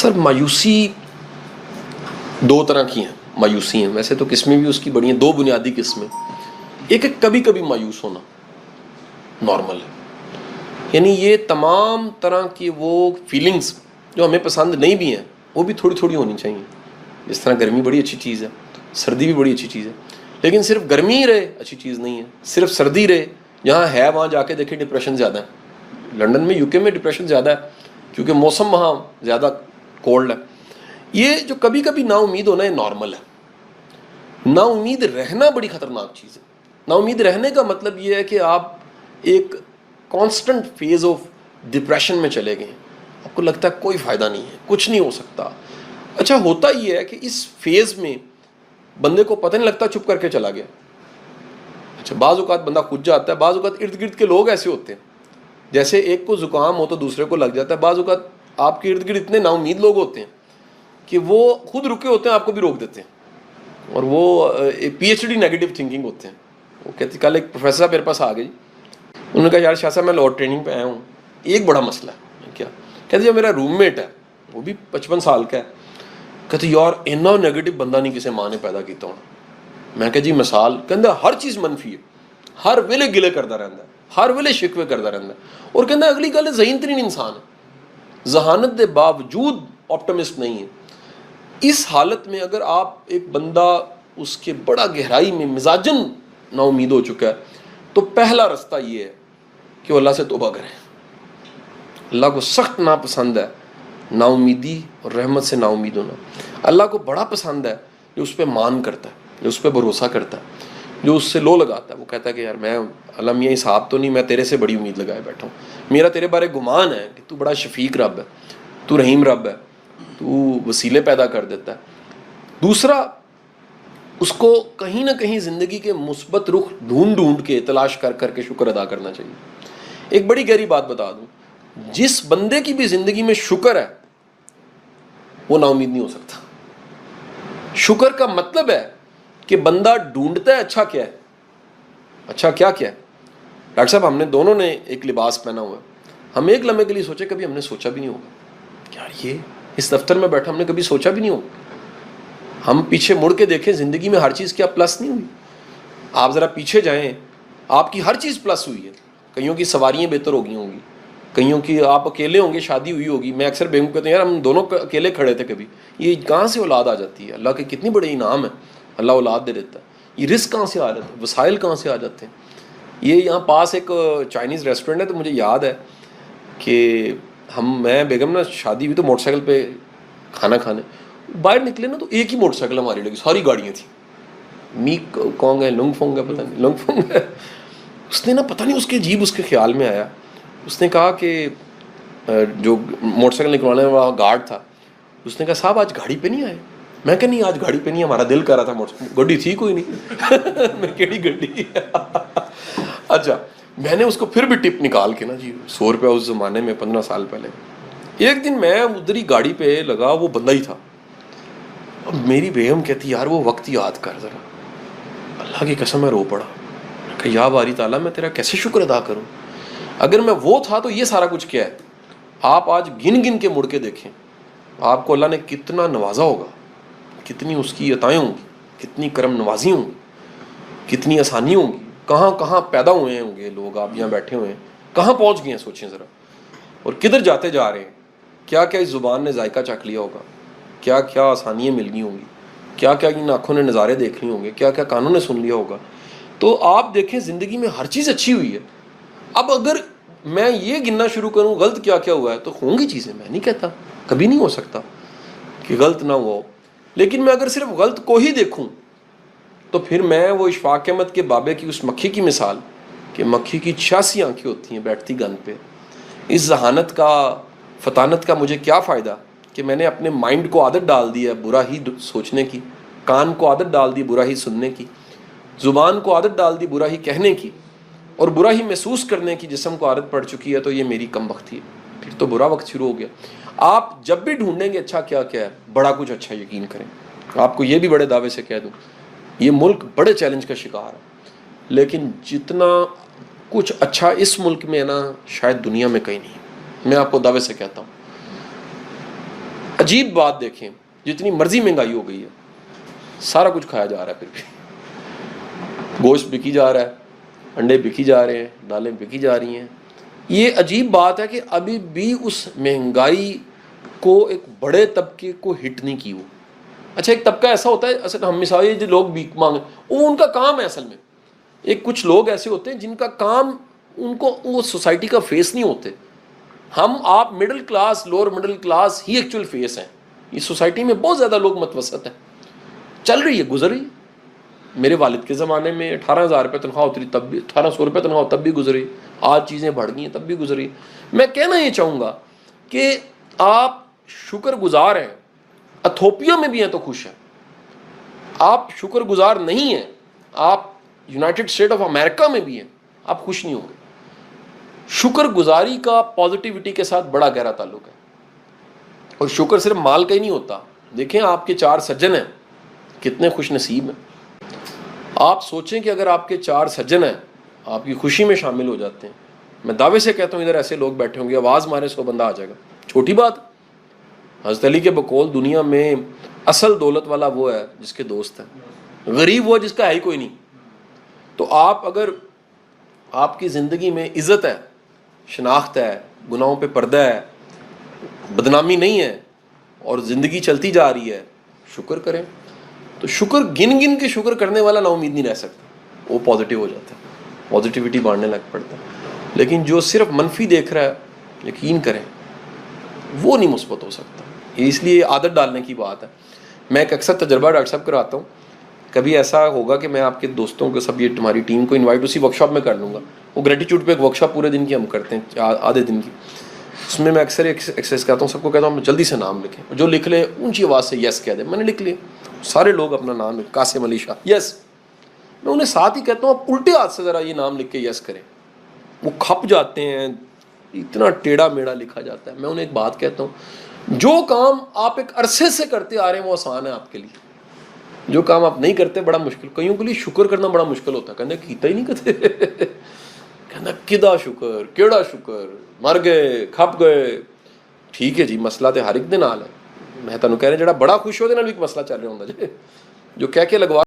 سر مایوسی دو طرح کی ہیں، مایوسی ہیں ویسے تو قسمیں بھی اس کی بڑی ہیں، دو بنیادی قسمیں. ایک کبھی کبھی مایوس ہونا نارمل ہے، یعنی یہ تمام طرح کی وہ فیلنگز جو ہمیں پسند نہیں بھی ہیں وہ بھی تھوڑی تھوڑی ہونی چاہیے. جس طرح گرمی بڑی اچھی چیز ہے، سردی بھی بڑی اچھی چیز ہے، لیکن صرف گرمی ہی رہے اچھی چیز نہیں ہے، صرف سردی رہے جہاں ہے وہاں جا کے دیکھیں ڈپریشن زیادہ ہے. لنڈن میں UK میں ڈپریشن زیادہ ہے کیونکہ موسم وہاں زیادہ کولڈ ہے. یہ جو کبھی کبھی نا امید ہونا یہ نارمل ہے. نا امید رہنا بڑی خطرناک چیز ہے. نا امید رہنے کا مطلب یہ ہے کہ آپ ایک کانسٹنٹ فیز آف ڈپریشن میں چلے گئے، آپ کو لگتا ہے کوئی فائدہ نہیں ہے، کچھ نہیں ہو سکتا. اچھا ہوتا یہ ہے کہ اس فیز میں بندے کو پتہ نہیں لگتا، چپ کر کے چلا گیا. اچھا بعض اوقات بندہ خود جاتا ہے، بعض اوقات ارد گرد کے لوگ ایسے ہوتے ہیں، جیسے ایک کو زکام ہو تو دوسرے کو لگ جاتا ہے. بعض اوقات آپ کے ارد گرد اتنے نا امید لوگ ہوتے ہیں کہ وہ خود رکے ہوتے ہیں، آپ کو بھی روک دیتے ہیں، اور وہ PhD نیگیٹو تھنکنگ ہوتے ہیں. وہ کہتے کل ایک پروفیسر صاحب میرے پاس آ گئی، انہوں نے کہا یار شاہ صاحب میں لاہور ٹریننگ پہ آیا ہوں، ایک بڑا مسئلہ ہے. کیا؟ کہتے جو میرا روم میٹ ہے وہ بھی 55 سال کا ہے، کہتے یار اتنا نیگیٹو بندہ نہیں کسی ماں نے پیدا کیتا ہونا. میں کہا جی مثال؟ کہتا ہر چیز منفی ہے، ہر ویلے گلے کرتا رہتا ہے، ہر ویلے شکوے کرتا رہتا ہے، اور کہتا اگلی گل ہے ذہین ترین انسان ہے، ذہانت کے باوجود آپٹمسٹ نہیں ہے. اس حالت میں اگر آپ ایک بندہ اس کے بڑا گہرائی میں مزاجن نا امید ہو چکا ہے تو پہلا رستہ یہ ہے کہ وہ اللہ سے توبہ کریں. اللہ کو سخت ناپسند ہے نا امیدی اور رحمت سے نا امید ہونا. اللہ کو بڑا پسند ہے جو اس پہ مان کرتا ہے، جو اس پہ بھروسہ کرتا ہے، جو اس سے لو لگاتا ہے. وہ کہتا ہے کہ یار میں اللہ میاں حساب تو نہیں، میں تیرے سے بڑی امید لگائے بیٹھا ہوں، میرا تیرے بارے گمان ہے کہ تو بڑا شفیق رب ہے، تو رحیم رب ہے، تو وسیلے پیدا کر دیتا ہے. دوسرا اس کو کہیں نہ کہیں زندگی کے مثبت رخ ڈھونڈ ڈھونڈ کے تلاش کر کر کے شکر ادا کرنا چاہیے. ایک بڑی گہری بات بتا دوں، جس بندے کی بھی زندگی میں شکر ہے وہ نا امید نہیں ہو سکتا. شکر کا مطلب ہے کہ بندہ ڈھونڈتا ہے اچھا کیا ہے، اچھا کیا کیا ہے. ڈاکٹر صاحب ہم نے دونوں نے ایک لباس پہنا ہوا ہے، ہم ایک لمحے کے لیے سوچے، کبھی ہم نے سوچا بھی نہیں ہوگا کہ یار یہ اس دفتر میں بیٹھا، ہم نے کبھی سوچا بھی نہیں ہوگا. ہم پیچھے مڑ کے دیکھیں زندگی میں ہر چیز کیا پلس نہیں ہوئی. آپ ذرا پیچھے جائیں، آپ کی ہر چیز پلس ہوئی ہے. کئیوں کی سواریاں بہتر ہو گئی ہوں گی، کئیوں کی آپ اکیلے ہوں گے، شادی ہوئی ہوگی. میں اکثر بیوقوف کہتے ہیں یار ہم دونوں اکیلے کھڑے تھے کبھی. یہ کہاں سے اولاد آ جاتی ہے؟ اللہ کے کتنی بڑے انعام ہے، اللہ اولاد دے دیتا ہے. یہ رزق کہاں سے آ جاتا ہے، وسائل کہاں سے آ جاتے ہیں. یہ یہاں پاس ایک چائنیز ریسٹورینٹ ہے، تو مجھے یاد ہے کہ میں بیگم نا شادی ہوئی تو موٹر سائیکل پہ کھانا کھانے باہر نکلے نا، تو ایک ہی موٹر سائیکل ہماری لگی، ساری گاڑیاں تھیں. میک کونگ ہے، لنگ فونگ ہے، پتہ نہیں لنگ فونگ ہے. اس نے نا پتہ نہیں اس کے عجیب اس کے خیال میں آیا، اس نے کہا کہ جو موٹر سائیکل نکلوانے والا گارڈ تھا، اس نے کہا صاحب آج گاڑی پہ نہیں آئے؟ میں کہ نہیں آج گاڑی پہ نہیں، ہمارا دل کر رہا تھا موٹر گاڑی تھی کوئی نہیں. میں کیڑی گڈی. اچھا میں نے اس کو پھر بھی ٹپ نکال کے نا جی 100 روپیہ اس زمانے میں 15 سال پہلے. ایک دن میں ادھر ہی گاڑی پہ لگا، وہ بندہ ہی تھا. اب میری بیگم کہتی یار وہ وقت یاد کر ذرا، اللہ کی قسم میں رو پڑا کہ یا باری تعالیٰ میں تیرا کیسے شکر ادا کروں، اگر میں وہ تھا تو یہ سارا کچھ کیا ہے. آپ آج گن گن کے مڑ کے دیکھیں آپ کو اللہ نے کتنا نوازا ہوگا، کتنی اس کی عطائیں ہوں گی، کتنی کرم نوازی ہوں گی، کتنی آسانی ہوں گی. کہاں کہاں پیدا ہوئے ہوں گے لوگ، آپ یہاں بیٹھے ہوئے ہیں کہاں پہنچ گئے ہیں سوچیں ذرا، اور کدھر جاتے جا رہے ہیں. کیا کیا اس زبان نے ذائقہ چکھ لیا ہوگا، کیا کیا آسانیاں مل گئی ہوں گی، کیا کیا ان آنکھوں نے نظارے دیکھ لیے ہوں گے، کیا کیا کانوں نے سن لیا ہوگا. تو آپ دیکھیں زندگی میں ہر چیز اچھی ہوئی ہے. اب اگر میں یہ گننا شروع کروں غلط کیا کیا ہوا ہے تو ہوں گی چیزیں، میں نہیں کہتا کبھی نہیں ہو سکتا کہ غلط نہ ہوا ہو، لیکن میں اگر صرف غلط کو ہی دیکھوں تو پھر میں وہ اشفاق احمد کے بابے کی اس مکھی کی مثال کہ مکھی کی 86 آنکھیں ہوتی ہیں بیٹھتی گند پہ، اس ذہانت کا فطانت کا مجھے کیا فائدہ کہ میں نے اپنے مائنڈ کو عادت ڈال دی ہے برا ہی سوچنے کی، کان کو عادت ڈال دی برا ہی سننے کی، زبان کو عادت ڈال دی برا ہی کہنے کی، اور برا ہی محسوس کرنے کی جسم کو عادت پڑ چکی ہے. تو یہ میری کم بختی ہے، پھر تو برا وقت شروع ہو گیا. آپ جب بھی ڈھونڈیں گے اچھا کیا کیا ہے، بڑا کچھ اچھا یقین کریں. آپ کو یہ بھی بڑے دعوے سے کہہ دوں یہ ملک بڑے چیلنج کا شکار ہے، لیکن جتنا کچھ اچھا اس ملک میں ہے نا شاید دنیا میں کہیں نہیں. میں آپ کو دعوے سے کہتا ہوں عجیب بات دیکھیں, جتنی مرضی مہنگائی ہو گئی ہے, سارا کچھ کھایا جا رہا ہے, پھر بھی گوشت بکی جا رہا ہے, انڈے بکی جا رہے ہیں, دالیں بکی جا رہی ہیں. یہ عجیب بات ہے کہ ابھی بھی اس مہنگائی کو ایک بڑے طبقے کو ہٹ نہیں کی. وہ اچھا, ایک طبقہ ایسا ہوتا ہے, اصل ہم مثال جو لوگ بھیک مانگے وہ ان کا کام ہے اصل میں. ایک کچھ لوگ ایسے ہوتے ہیں جن کا کام, ان کو وہ سوسائٹی کا فیس نہیں ہوتے. ہم آپ middle class, lower middle class ہی ایکچوئل فیس ہیں. اس سوسائٹی میں بہت زیادہ لوگ متوسط ہیں, چل رہی ہے, گزر رہی ہے. میرے والد کے زمانے میں 18,000 روپے تنخواہ ہوتی, تب بھی 1,800 روپے تنخواہ تب بھی گزری. آج چیزیں بڑھ گئی ہیں تب بھی گزری. میں کہنا یہ چاہوں گا کہ آپ شکر گزار ہیں, اتھوپیا میں بھی ہیں تو خوش ہیں. آپ شکر گزار نہیں ہیں, آپ یونائٹڈ اسٹیٹ آف امریکہ میں بھی ہیں, آپ خوش نہیں ہوں گے. شکر گزاری کا پازیٹیوٹی کے ساتھ بڑا گہرا تعلق ہے. اور شکر صرف مال کا ہی نہیں ہوتا. دیکھیں آپ کے 4 سجن ہیں, کتنے خوش نصیب ہیں. آپ سوچیں کہ اگر آپ کے 4 سجن ہیں, آپ کی خوشی میں شامل ہو جاتے ہیں, میں دعوے سے کہتا ہوں ادھر ایسے لوگ بیٹھے ہوں گے, آواز مارے 100 بندہ آ جائے گا. چھوٹی بات. حضرت علی کے بقول دنیا میں اصل دولت والا وہ ہے جس کے دوست ہیں, غریب وہ جس کا ہے ہی کوئی نہیں. تو آپ اگر آپ کی زندگی میں عزت ہے, شناخت ہے, گناہوں پہ پردہ ہے, بدنامی نہیں ہے, اور زندگی چلتی جا رہی ہے, شکر کریں. تو شکر گن گن کے شکر کرنے والا نا امید نہیں رہ سکتا, وہ پازیٹیو ہو جاتا ہے, پازیٹیوٹی بانٹنے لگ پڑتا ہے. لیکن جو صرف منفی دیکھ رہا ہے, یقین کریں وہ نہیں مثبت ہو سکتا. اس لیے عادت ڈالنے کی بات ہے. میں ایک اکثر تجربہ ڈاکٹر صاحب کراتا ہوں, کبھی ایسا ہوگا کہ میں آپ کے دوستوں کو سب, یہ تمہاری ٹیم کو انوائٹ اسی ورک شاپ میں کر لوں گا. وہ گریٹیٹیوڈ پہ ایک ورک شاپ پورے دن کی ہم کرتے ہیں, آدھے دن کی. اس میں اکثر ایکسرسائز کرتا ہوں, سب کو کہتا ہوں جلدی سے نام لکھیں, جو لکھ لے اونچی آواز سے یس کہہ دے. میں نے لکھ لیا, سارے لوگ اپنا نام لکھ, قاسم علی شاہ یس. میں انہیں ساتھ ہی کہتا ہوں آپ الٹے ہاتھ سے ذرا یہ نام لکھ کے یس کریں. وہ کھپ جاتے ہیں, اتنا ٹیڑھا میڑھا لکھا جاتا ہے. میں انہیں ایک بات کہتا ہوں, جو کام آپ ایک عرصے سے کرتے آ رہے ہیں وہ آسان ہے آپ کے لیے, جو کام آپ نہیں کرتے بڑا مشکل. کئیوں کے لیے شکر کرنا بڑا مشکل ہوتا ہے, کہنا کیتا ہی نہیں کرتے, کہنا کدا شکر, کیڑا شکر, مر گئے, کھپ گئے. ٹھیک ہے جی, مسئلہ تو ہر ایک دن حال ہے. میں تمہیں کہہ رہا جڑا بڑا خوش ہوتے نا ایک مسئلہ چل رہا ہوں جی, جو کہہ کے لگوا